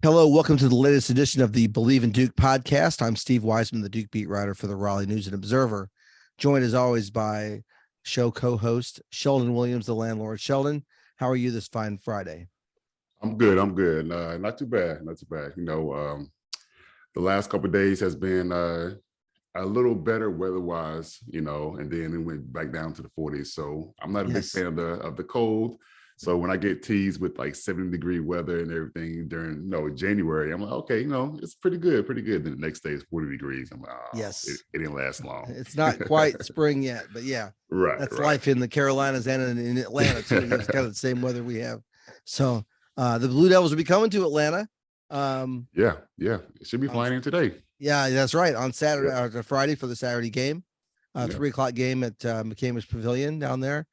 Hello, welcome to the latest edition of the Believe in Duke podcast. I'm Steve Wiseman, the Duke beat writer for the Raleigh News and Observer, joined as always by show co-host Sheldon Williams, the landlord. Sheldon, how are you this fine Friday? I'm good. I'm good. Not too bad. Not too bad. The last couple of days has been a little better weather-wise, and then it went back down to the 40s. So I'm not a big Yes, fan of the cold. So when I get teased with like 70-degree weather and everything during January, I'm like, okay, it's pretty good, pretty good. Then the next day is 40 degrees. I'm like, oh, yes. it didn't last long. It's not quite spring yet, but yeah, Right, that's right. life in the Carolinas and in Atlanta too. It's kind of the same weather we have. So the Blue Devils will be coming to Atlanta. Yeah. It should be On, flying in today. yeah, that's right. On Saturday Yep. or Friday for the Saturday game. Yep. 3:00 game at McCamish Pavilion down there.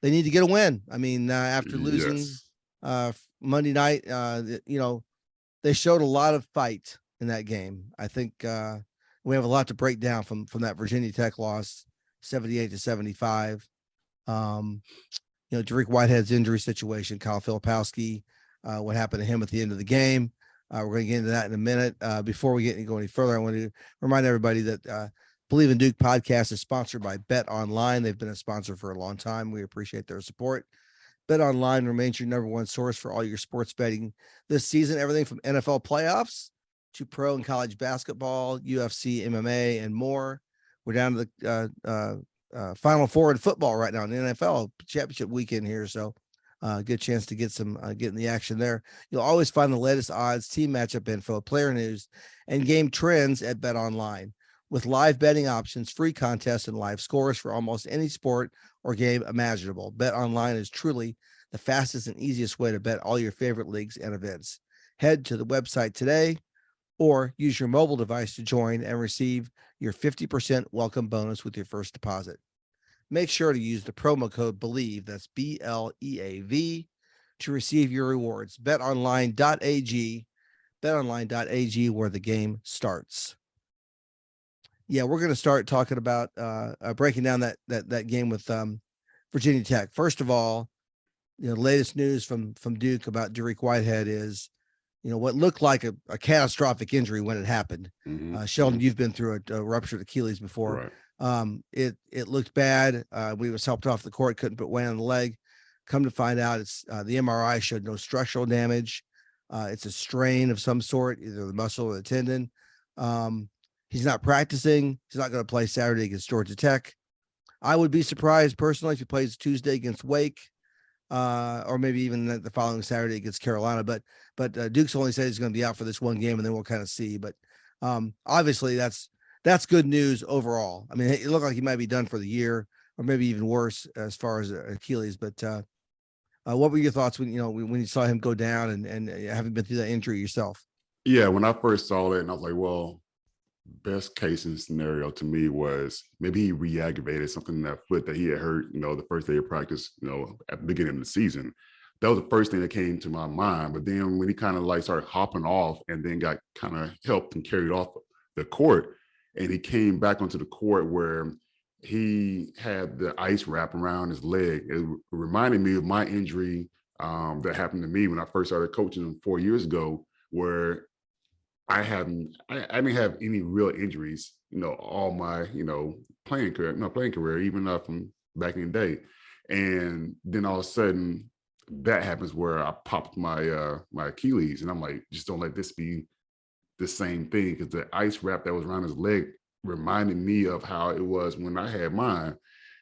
They need to get a win. I mean, after losing Yes. Monday night, they showed a lot of fight in that game. I think we have a lot to break down from that Virginia Tech loss, 78-75. Dariq Whitehead's injury situation, Kyle Filipowski, what happened to him at the end of the game. We're going to get into that in a minute. Before we go any further, I want to remind everybody that Believe in Duke podcast is sponsored by Bet Online. They've been a sponsor for a long time. We appreciate their support. Bet Online remains your number one source for all your sports betting this season. Everything from NFL playoffs to pro and college basketball, UFC, MMA, and more. We're down to the Final Four in football right now in the NFL championship weekend here. So good chance to get in the action there. You'll always find the latest odds, team matchup info, player news, and game trends at Bet Online. With live betting options, free contests, and live scores for almost any sport or game imaginable, Bet Online is truly the fastest and easiest way to bet all your favorite leagues and events. Head to the website today or use your mobile device to join and receive your 50% welcome bonus with your first deposit. Make sure to use the promo code BELIEVE, that's BLEAV, to receive your rewards. BetOnline.ag, betonline.ag, where the game starts. Yeah, we're going to start talking about breaking down that game with Virginia Tech. First of all, the latest news from Duke about Dariq Whitehead is, what looked like a catastrophic injury when it happened. Sheldon, you've been through a ruptured Achilles before. Right. It looked bad. We was helped off the court, couldn't put weight on the leg. Come to find out, it's the MRI showed no structural damage. It's a strain of some sort, either the muscle or the tendon. He's not practicing. He's not going to play Saturday against Georgia Tech. I would be surprised personally if he plays Tuesday against Wake, or maybe even the following Saturday against Carolina. But Duke's only said he's going to be out for this one game, and then we'll kind of see. But obviously, that's good news overall. I mean, it looked like he might be done for the year, or maybe even worse as far as Achilles. But what were your thoughts when you saw him go down and having been through that injury yourself? Yeah, when I first saw it, and I was like, well, best case in scenario to me was maybe he re-aggravated something in that foot that he had hurt, the first day of practice, at the beginning of the season. That was the first thing that came to my mind. But then when he kind of like started hopping off and then got kind of helped and carried off the court, and he came back onto the court where he had the ice wrap around his leg, it reminded me of my injury that happened to me when I first started coaching him 4 years ago, where I didn't have any real injuries, all my, playing career, even from back in the day. And then all of a sudden that happens where I popped my Achilles, and I'm like, just don't let this be the same thing, because the ice wrap that was around his leg reminded me of how it was when I had mine.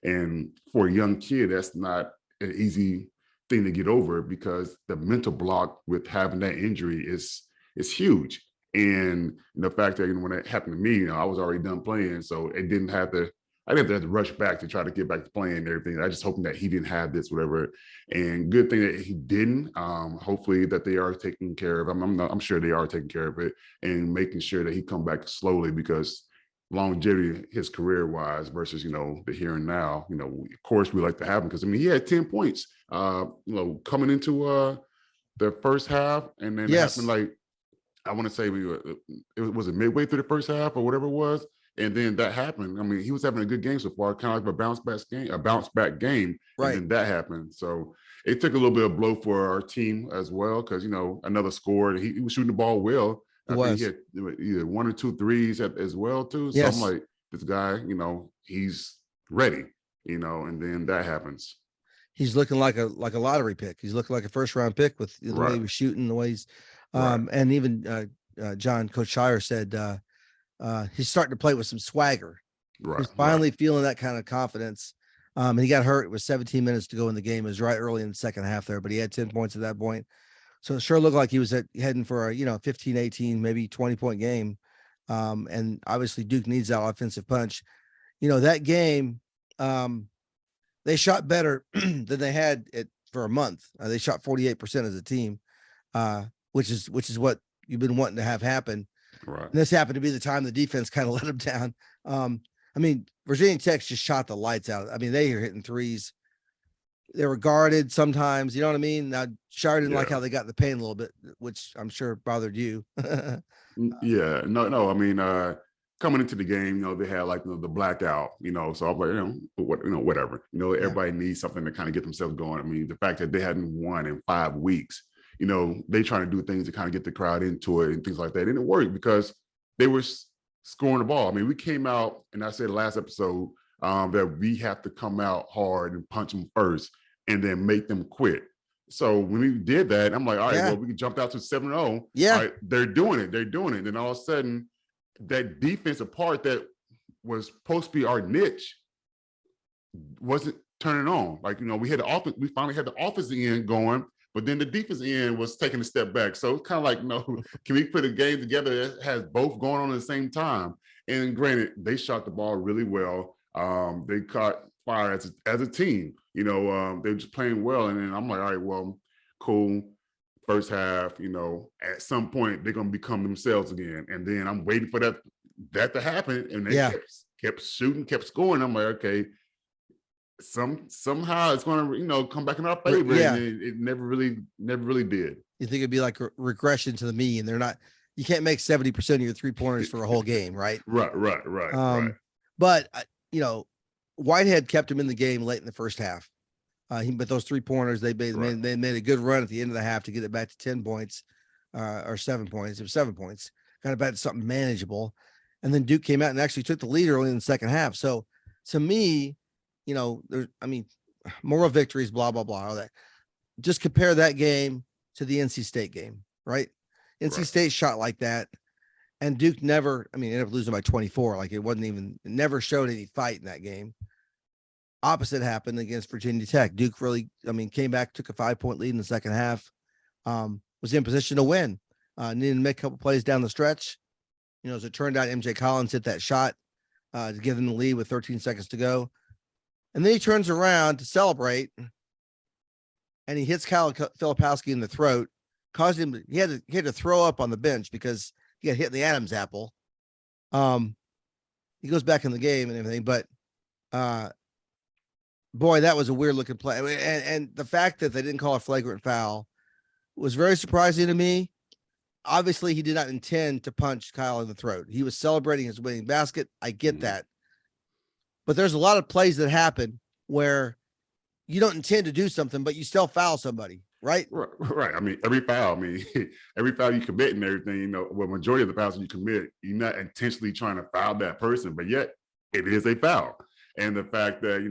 And for a young kid, that's not an easy thing to get over, because the mental block with having that injury is huge. And the fact that when it happened to me, I was already done playing, so I didn't have to rush back to try to get back to playing and everything. I just hoping that he didn't have this, whatever. And good thing that he didn't. Hopefully that they are taking care of him. I'm sure they are taking care of it and making sure that he come back slowly, because longevity, his career wise versus the here and now. Of course we like to have him, because he had 10 points. Coming into the first half, and then it happened Yes. like, I want to say it was midway through the first half or whatever it was. And then that happened. I mean, he was having a good game so far, kind of like a bounce back game. And Right. then that happened. So it took a little bit of blow for our team as well, because another score. He was shooting the ball well. It I think he was. had either 1 or 2 threes as well too. So I'm Yes. like, this guy, he's ready. And then that happens. He's looking like a lottery pick. He's looking like a first round pick with the way he Right. was shooting, the way he's Right. and even John Coach Shire said he's starting to play with some swagger. Right. He's finally feeling that kind of confidence. And he got hurt. It was 17 minutes to go in the game. It was right early in the second half there, but he had 10 points at that point. So it sure looked like he was heading for a 15, 18, maybe 20-point game. And obviously Duke needs that offensive punch. That game, they shot better than they had it for a month. They shot 48% as a team, which is what you've been wanting to have happen. Right. And this happened to be the time the defense kind of let them down. I mean, Virginia Tech just shot the lights out. I mean, they were hitting threes. They were guarded sometimes. You know what I mean? Now, Shire didn't like how they got in the paint a little bit, which I'm sure bothered you. Yeah. No. I mean, coming into the game, they had like the blackout, so I'm like, whatever. Everybody needs something to kind of get themselves going. I mean, the fact that they hadn't won in 5 weeks, they trying to do things to kind of get the crowd into it and things like that. And it worked because they were scoring the ball. I mean, we came out, and I said last episode that we have to come out hard and punch them first and then make them quit. So when we did that, I'm like, all right, well, we jumped out to 7-0. Yeah. All right, they're doing it. And all of a sudden, that defensive part that was supposed to be our niche wasn't turning on. Like, we had the offense, we finally had the offensive end going, but then the defense end was taking a step back. So it's kind of like, can we put a game together that has both going on at the same time? And granted, they shot the ball really well. They caught fire as a team. They were just playing well. And then I'm like, all right, well, cool. First half, at some point they're gonna become themselves again. And then I'm waiting for that to happen. And they kept shooting, kept scoring. I'm like, okay, somehow it's gonna, come back in our favor. Yeah. And it never really did. You think it'd be like a regression to the mean. They're not, you can't make 70% of your 3-pointers for a whole game, right? Right. But Whitehead kept him in the game late in the first half. But those 3-pointers, they made a good run at the end of the half to get it back to 10 points or 7 points. It was 7 points, got it back to something manageable. And then Duke came out and actually took the lead early in the second half. So to me, moral victories, blah, blah, blah, all that. Just compare that game to the NC State game, right? NC State shot like that. And Duke ended up losing by 24. Like it never showed any fight in that game. Opposite happened against Virginia Tech. Duke really, came back, took a 5-point lead in the second half, was in position to win. Needed to make a couple plays down the stretch. As it turned out, MJ Collins hit that shot to give them the lead with 13 seconds to go. And then he turns around to celebrate, and he hits Kyle Filipowski in the throat, caused him, he had to throw up on the bench because he got hit in the Adam's apple. He goes back in the game and everything, but boy, that was a weird looking play. And the fact that they didn't call a flagrant foul was very surprising to me. Obviously, he did not intend to punch Kyle in the throat. He was celebrating his winning basket. I get that. But there's a lot of plays that happen where you don't intend to do something, but you still foul somebody, right? Right. Every foul you commit and everything, majority of the fouls you commit, you're not intentionally trying to foul that person, but yet it is a foul. And the fact that,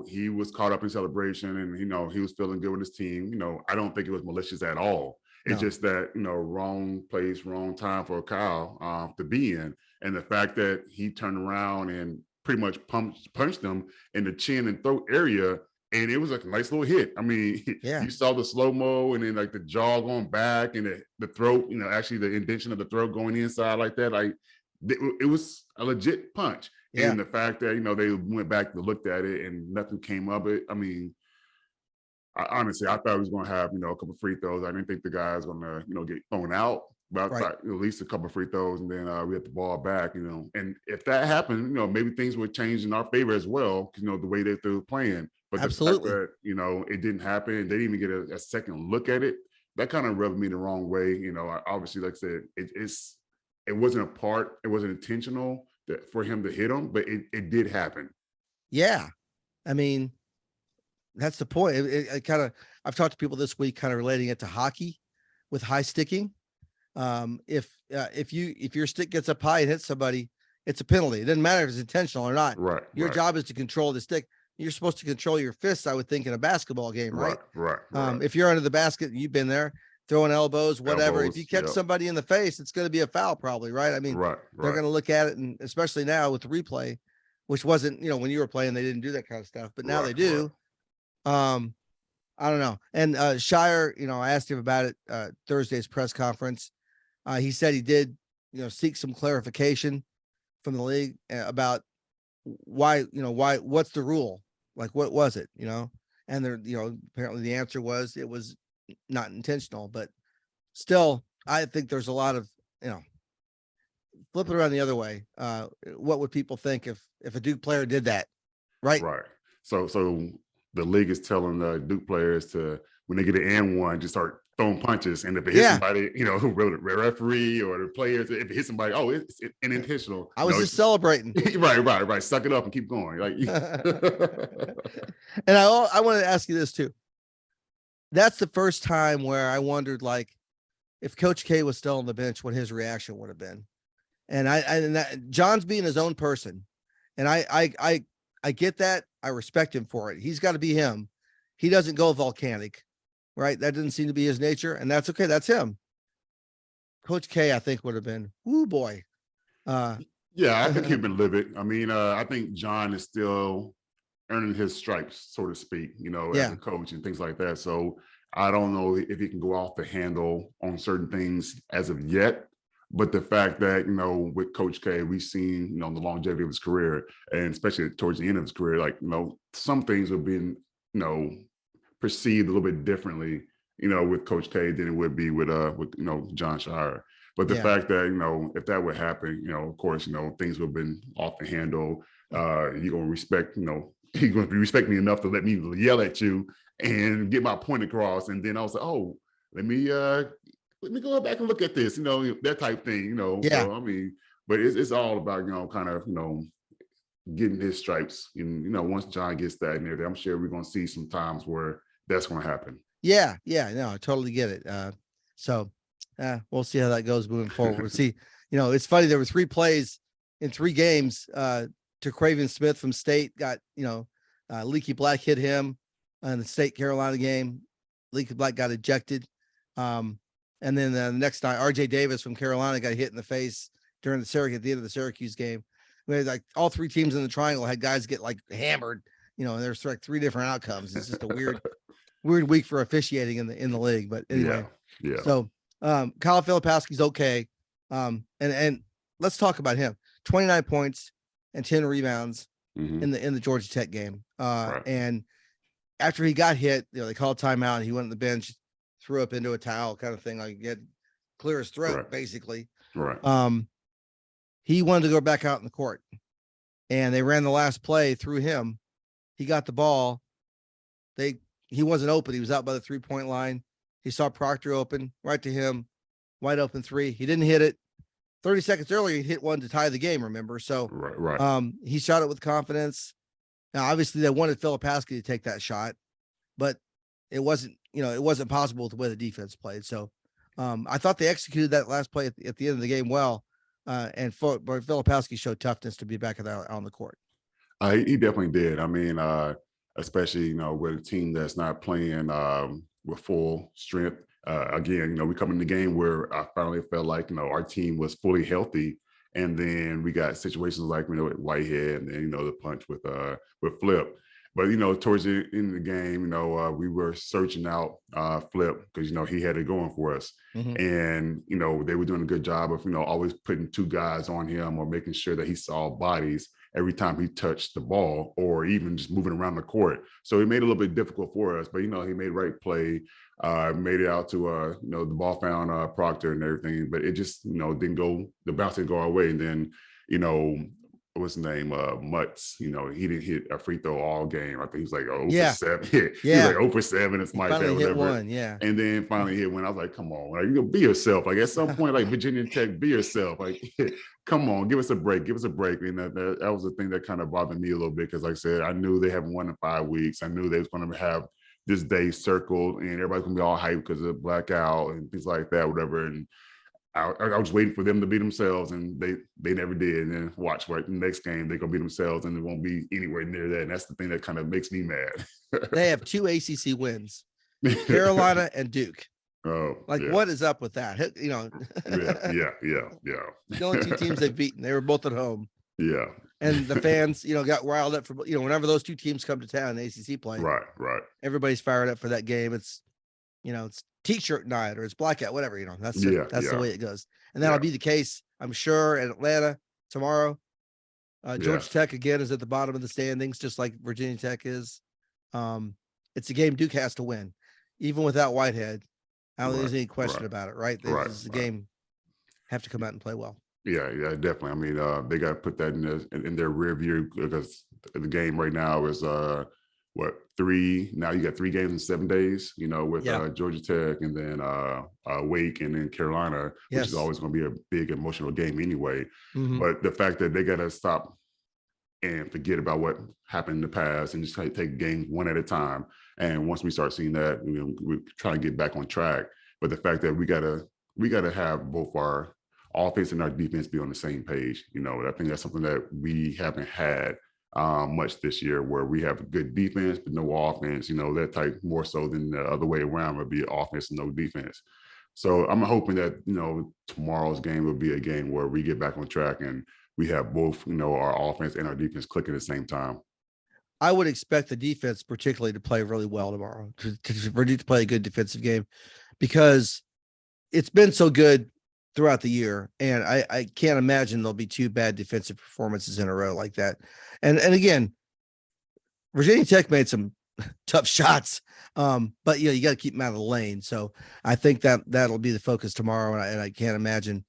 he was caught up in celebration and, he was feeling good with his team, I don't think it was malicious at all. It's just that, wrong place, wrong time for Kyle to be in. And the fact that he turned around and pretty much punched him in the chin and throat area. And it was like a nice little hit. You saw the slow-mo and then like the jaw going back and the throat, actually the indentation of the throat going inside like that. Like it was a legit punch. Yeah. And the fact that, they went back to look at it and nothing came of it. Honestly, I thought he was going to have, a couple of free throws. I didn't think the guy was going to, get thrown out. But I thought at least a couple of free throws and then we had the ball back, And if that happened, maybe things would change in our favor as well, the way that they were playing. But absolutely, the fact that, it didn't happen. They didn't even get a second look at it. That kind of rubbed me the wrong way. Obviously, like I said, it wasn't it wasn't intentional, for him to hit him, but it did happen. Yeah. I mean, that's the point. It kind of, I've talked to people this week, kind of relating it to hockey with high sticking. If your stick gets up high and hits somebody, it's a penalty. It doesn't matter if it's intentional or not. Right. Your right. job is to control the stick. You're supposed to control your fists, I would think, in a basketball game, right? Right. If you're under the basket and you've been there, throwing elbows, whatever. Elbows, if you catch somebody in the face, it's going to be a foul, probably, right? I mean, they're going to look at it, and especially now with the replay, which wasn't, when you were playing, they didn't do that kind of stuff, but now they do. I don't know. And Shire, I asked him about it Thursday's press conference. He said he did, seek some clarification from the league about why, what's the rule? Like, what was it, And there, apparently the answer was it was not intentional, but still, I think there's a lot of, flip it around the other way. What would people think if a Duke player did that? Right. Right. So the league is telling the Duke players to, when they get an and one, just start throwing punches. And if it hits somebody, the referee or the players, if it hits somebody, it's unintentional. I was just celebrating. Right. Suck it up and keep going. Like, and I wanted to ask you this too. That's the first time where I wondered, like, if Coach K was still on the bench, what his reaction would have been. And John's being his own person, and I get that. I respect him for it. He's got to be him. He doesn't go volcanic, right? That doesn't seem to be his nature, and that's okay. That's him. Coach K, I think, would have been, woo boy. Yeah, I think he'd been livid. I mean, I think John is still earning his stripes, so to speak, as a coach and things like that. So I don't know if he can go off the handle on certain things as of yet. But the fact that, with Coach K, we've seen, the longevity of his career, and especially towards the end of his career, like, some things have been, perceived a little bit differently, with Coach K than it would be with John Shire. But the fact that, if that would happen, of course, things would have been off the handle. You're going to respect, you're going to respect me enough to let me yell at you and get my point across. And then I was like, oh, let me go back and look at this, that type thing, Yeah. So, I mean, but it's all about, kind of, getting his stripes. And, once John gets that in there, I'm sure we're going to see some times where that's going to happen. Yeah. No, I totally get it. So we'll see how that goes moving forward. See, it's funny. There were 3 plays in 3 games to Craven Smith from State got, Leaky Black hit him in the State Carolina game. Leaky Black got ejected. And then the next night, RJ Davis from Carolina got hit in the face during at the end of the Syracuse game. We had, like, all 3 teams in the triangle had guys get, like, hammered, and there's like 3 different outcomes. It's just a weird week for officiating in the league. But anyway, So Kyle Filipowski's okay. And let's talk about him. 29 points and 10 rebounds in the Georgia Tech game. And after he got hit, they called timeout and he went on the bench, threw up into a towel kind of thing, like he had clear his throat, basically. He wanted to go back out in the court, and they ran the last play through him. He got the ball. He wasn't open. He was out by the 3-point line. He saw Proctor open right to him, wide open 3. He didn't hit it. 30 seconds earlier, he hit one to tie the game, remember? So he shot it with confidence. Now, obviously, they wanted Filipowski to take that shot, but it wasn't possible with the way the defense played. So I thought they executed that last play at the end of the game well. And Filipowski showed toughness to be back on the court. He definitely did. I mean, especially, with a team that's not playing with full strength. Again, we come in the game where I finally felt like, our team was fully healthy. And then we got situations like, with Whitehead, and then, the punch with Flip. But, towards the end of the game, we were searching out Flip because, he had it going for us. And, they were doing a good job of, always putting 2 guys on him or making sure that he saw bodies every time he touched the ball or even just moving around the court. So it made it a little bit difficult for us. But, he made right play, made it out to, the ball found Proctor and everything. But it just, didn't go, the bounce didn't go our way. And then, what's his name, Mutts, he didn't hit a free throw all game. I think he was like 0 for Yeah. 7. He was Yeah. like 0 for 7 and He something like finally that, hit whatever. one. Yeah. And then finally hit one. I was like, come on, like, be yourself. Like at some point, like Virginia Tech, be yourself. Like, come on, give us a break. Give us a break. And that was the thing that kind of bothered me a little bit because, like I said, I knew they haven't won in 5 weeks. I knew they was going to have this day circled and everybody's going to be all hyped because of blackout and things like that, whatever. And I was waiting for them to be themselves, and they never did. And then watch the next game they're gonna be themselves, and it won't be anywhere near that. And that's the thing that kind of makes me mad. They have 2 ACC wins, Carolina and Duke. Oh, like what is up with that? yeah. The only 2 teams they've beaten. They were both at home. Yeah. And the fans, got riled up for, whenever those 2 teams come to town, ACC play. Right. Everybody's fired up for that game. It's, it's T-shirt night or it's blackout, whatever, that's the way it goes. And that'll be the case, I'm sure, in Atlanta tomorrow. Georgia Tech again is at the bottom of the standings, just like Virginia Tech is. It's a game Duke has to win, even without Whitehead. I don't think there's any question about it, right? This is the game have to come out and play well. Yeah, definitely. I mean, they got to put that in their rear view because the game right now is 3. Now you got 3 games in 7 days, with Georgia Tech and then Wake and then Carolina, which is always going to be a big emotional game anyway. Mm-hmm. But the fact that they got to stop and forget about what happened in the past and just take games one at a time. And once we start seeing that, we're trying to get back on track. But the fact that we gotta have both our offense and our defense be on the same page. I think that's something that we haven't had much this year, where we have a good defense but no offense. That type more so than the other way around would be offense and no defense. So I'm hoping that tomorrow's game will be a game where we get back on track and we have both our offense and our defense clicking at the same time. I would expect the defense particularly to play really well tomorrow, to play a good defensive game, because it's been so good throughout the year. And I can't imagine there'll be 2 bad defensive performances in a row like that. And again, Virginia Tech made some tough shots. But you got to keep them out of the lane. So I think that'll be the focus tomorrow. And I can't imagine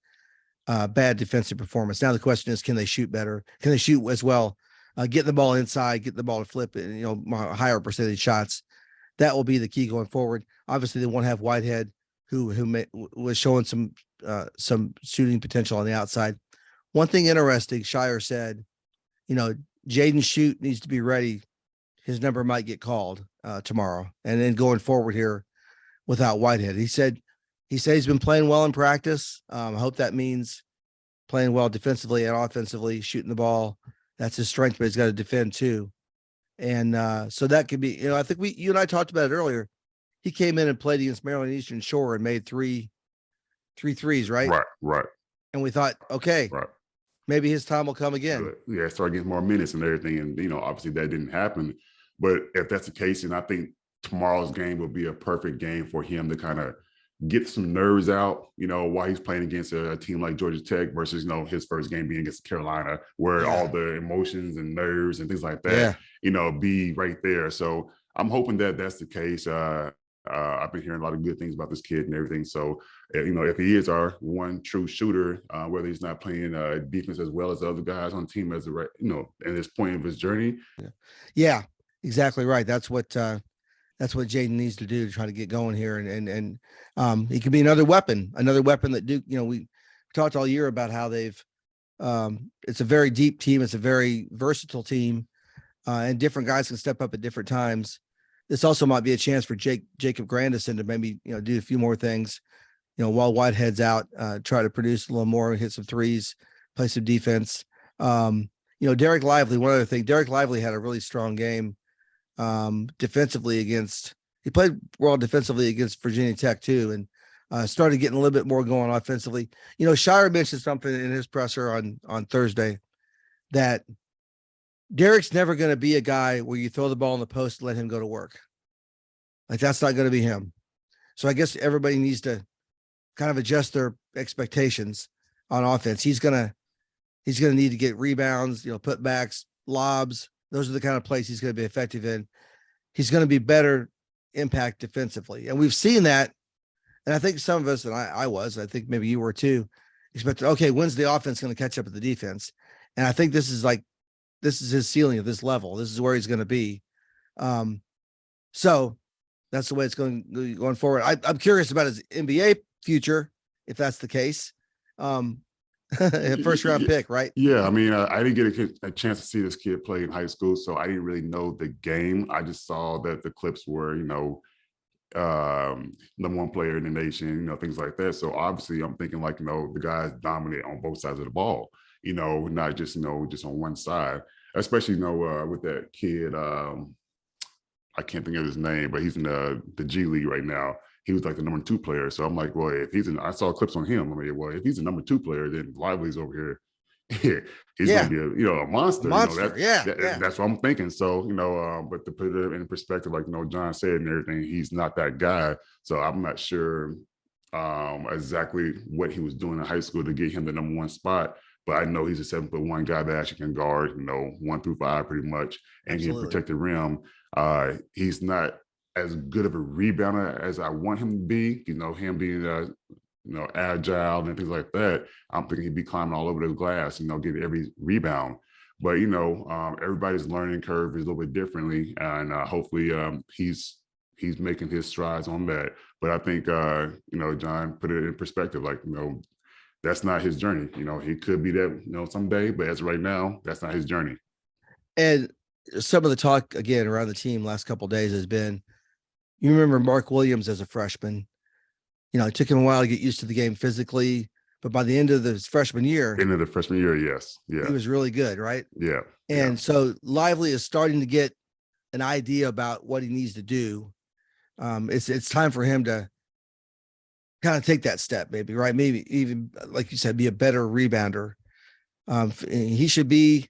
bad defensive performance. Now the question is, can they shoot better? Can they shoot as well? Get the ball inside, get the ball to flip it, higher percentage shots. That will be the key going forward. Obviously, they won't have Whitehead, who was showing some shooting potential on the outside. One thing interesting, Shire said, Jaden Shute needs to be ready. His number might get called tomorrow, and then going forward here without Whitehead. He said he's been playing well in practice. I hope that means playing well defensively and offensively, shooting the ball. That's his strength, but he's got to defend too. And so that could be, I think you and I talked about it earlier. He came in and played against Maryland Eastern Shore and made three threes, right? Right. And we thought, okay, maybe his time will come again. Yeah, start getting more minutes and everything. And, obviously that didn't happen. But if that's the case, and I think tomorrow's game will be a perfect game for him to kind of get some nerves out, while he's playing against a team like Georgia Tech versus, his first game being against Carolina, where all the emotions and nerves and things like that, be right there. So I'm hoping that that's the case. I've been hearing a lot of good things about this kid and everything. So, if he is our one true shooter, whether he's not playing defense as well as the other guys on the team at this point of his journey. Yeah, exactly right. That's what Jaden needs to do to try to get going here. And he can be another weapon that Duke, we talked all year about how they've, it's a very deep team. It's a very versatile team, and different guys can step up at different times. This also might be a chance for Jacob Grandison to maybe, do a few more things, while Whitehead's out, try to produce a little more, hit some threes, play some defense. Dariq Lively, one other thing, Dariq Lively had a really strong game defensively he played well defensively against Virginia Tech too, and started getting a little bit more going offensively. Shire mentioned something in his presser on Thursday that Dariq's never going to be a guy where you throw the ball in the post and let him go to work. Like, that's not going to be him. So I guess everybody needs to kind of adjust their expectations on offense. He's going to need to get rebounds, putbacks, lobs. Those are the kind of plays he's going to be effective in. He's going to be better impact defensively. And we've seen that. And I think some of us, and I think maybe you were too, expected, okay, when's the offense going to catch up with the defense? And I think this is his ceiling at this level. This is where he's going to be. So that's the way it's going forward. I'm curious about his NBA future, if that's the case. First round pick, right? Yeah, I mean, I didn't get a chance to see this kid play in high school, so I didn't really know the game. I just saw that the clips were, number one player in the nation, things like that. So obviously, I'm thinking like, the guys dominate on both sides of the ball. Not just just on one side. Especially, with that kid. I can't think of his name, but he's in the G League right now. He was like the number 2 player. So I'm like, well, I saw clips on him. I mean, well, if he's the number 2 player, then Lively's over here. He's going to be a monster. Monster. That's what I'm thinking. So, but to put it in perspective, like, John said and everything, he's not that guy. So I'm not sure exactly what he was doing in high school to get him the number 1 spot. But I know he's a 7'1" guy that actually can guard, 1 through 5 pretty much, and he can protect the rim. He's not as good of a rebounder as I want him to be. Him being agile and things like that. I'm thinking he'd be climbing all over the glass, getting every rebound. But everybody's learning curve is a little bit differently, and hopefully he's making his strides on that. But I think John put it in perspective, like that's not his journey. He could be that someday, but as of right now, that's not his journey. And some of the talk again around the team last couple of days has been, you remember Mark Williams as a freshman. It took him a while to get used to the game physically, but by the end of his freshman year, yes, yeah, he was really good, right? Yeah. And so Lively is starting to get an idea about what he needs to do. It's time for him to kind of take that step, maybe, right? Maybe even, like you said, be a better rebounder. He should be,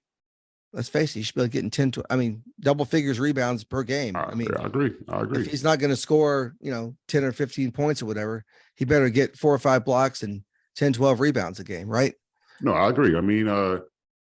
let's face it, he should be getting 10 to, double figures rebounds per game. I agree. If he's not going to score, 10 or 15 points or whatever, he better get 4 or 5 blocks and 10, 12 rebounds a game, right? No, I agree.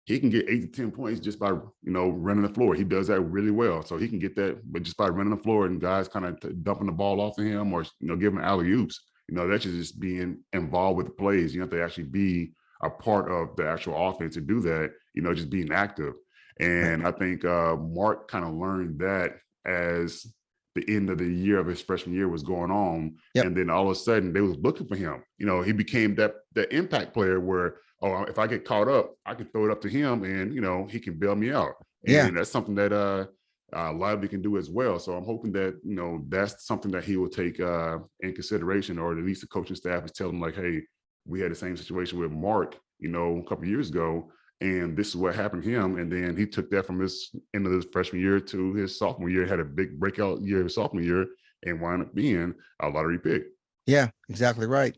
He can get 8 to 10 points just by, running the floor. He does that really well. So he can get that, but just by running the floor and guys kind of dumping the ball off to him or, giving alley-oops, that's just being involved with the plays. You have to actually be a part of the actual offense to do that, just being active. And I think Mark kind of learned that as the end of the year of his freshman year was going on. Yep. And then all of a sudden they was looking for him. He became that impact player where, if I get caught up, I can throw it up to him and, he can bail me out. And that's something that Lively can do as well. So I'm hoping that, that's something that he will take in consideration, or at least the coaching staff is telling him like, hey, we had the same situation with Mark, a couple of years ago. And this is what happened to him. And then he took that from his end of his freshman year to his sophomore year, had a big breakout year his sophomore year, and wound up being a lottery pick. Yeah, exactly right.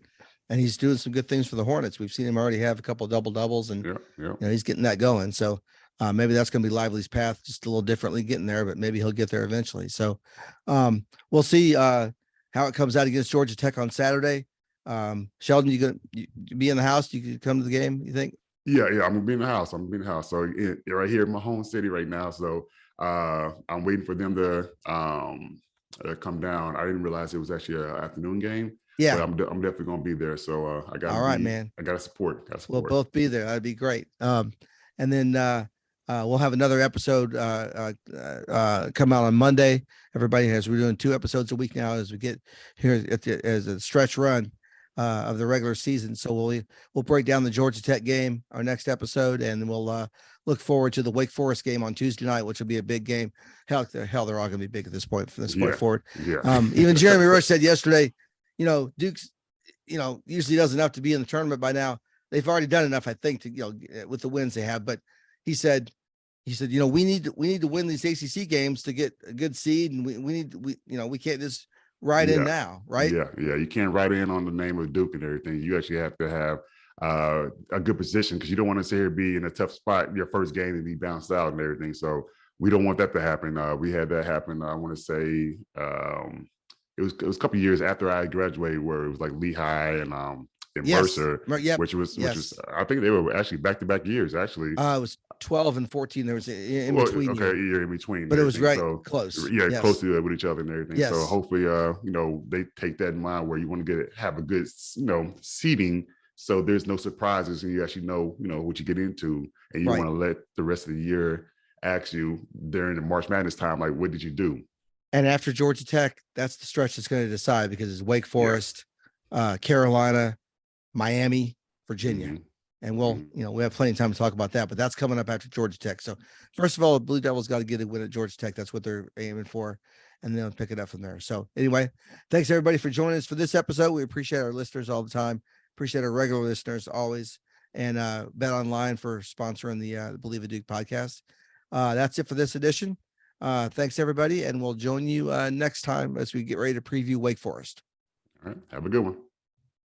And he's doing some good things for the Hornets. We've seen him already have a couple of double doubles, and he's getting that going. So maybe that's going to be Lively's path, just a little differently getting there, but maybe he'll get there eventually. So we'll see how it comes out against Georgia Tech on Saturday. Shelden, you be in the house? You could come to the game, you think? Yeah, I'm gonna be in the house. So right here in my home city right now. So I'm waiting for them to come down. I didn't realize it was actually an afternoon game. Yeah, but I'm definitely gonna be there. So I got all right, man. I gotta support. We'll both be there. That'd be great. And then we'll have another episode come out on Monday. We're doing 2 episodes a week now as we get here as a stretch run of the regular season. So we'll break down the Georgia Tech game, our next episode, and we'll look forward to the Wake Forest game on Tuesday night, which will be a big game. Hell, they're all going to be big at this point from this point forward. Yeah. Even Jeremy Rush said yesterday, Duke's, usually does enough to be in the tournament by now. They've already done enough, I think, to, with the wins they have. But he said, we need to win these ACC games to get a good seed, and we can't just ride in now, right? Yeah. You can't ride in on the name of Duke and everything. You actually have to have a good position, because you don't want to sit here be in a tough spot your first game and be bounced out and everything. So we don't want that to happen. We had that happen. I want to say it was a couple of years after I graduated, where it was like Lehigh and Mercer, which was I think they were actually back-to-back years. Actually, it was 12 and 14. There was in between. Okay, a year in between, but it was close. Yeah, close to with each other and everything. Yes. So hopefully, they take that in mind, where you want to have a good, seeding So there's no surprises, and you actually know, what you get into, and you Right. want to let the rest of the year ask you during the March Madness time, like, what did you do? And after Georgia Tech, that's the stretch that's going to decide, because it's Wake Yeah. Forest, Carolina, Miami, Virginia. Mhm. And we'll, Mhm. we have plenty of time to talk about that, but that's coming up after Georgia Tech. So first of all, the Blue Devils got to get a win at Georgia Tech. That's what they're aiming for. And then pick it up from there. So anyway, thanks everybody for joining us for this episode. We appreciate our listeners all the time. Appreciate our regular listeners always. And Bet Online for sponsoring the Believe It Duke podcast. That's it for this edition. Thanks everybody. And we'll join you next time as we get ready to preview Wake Forest. All right. Have a good one.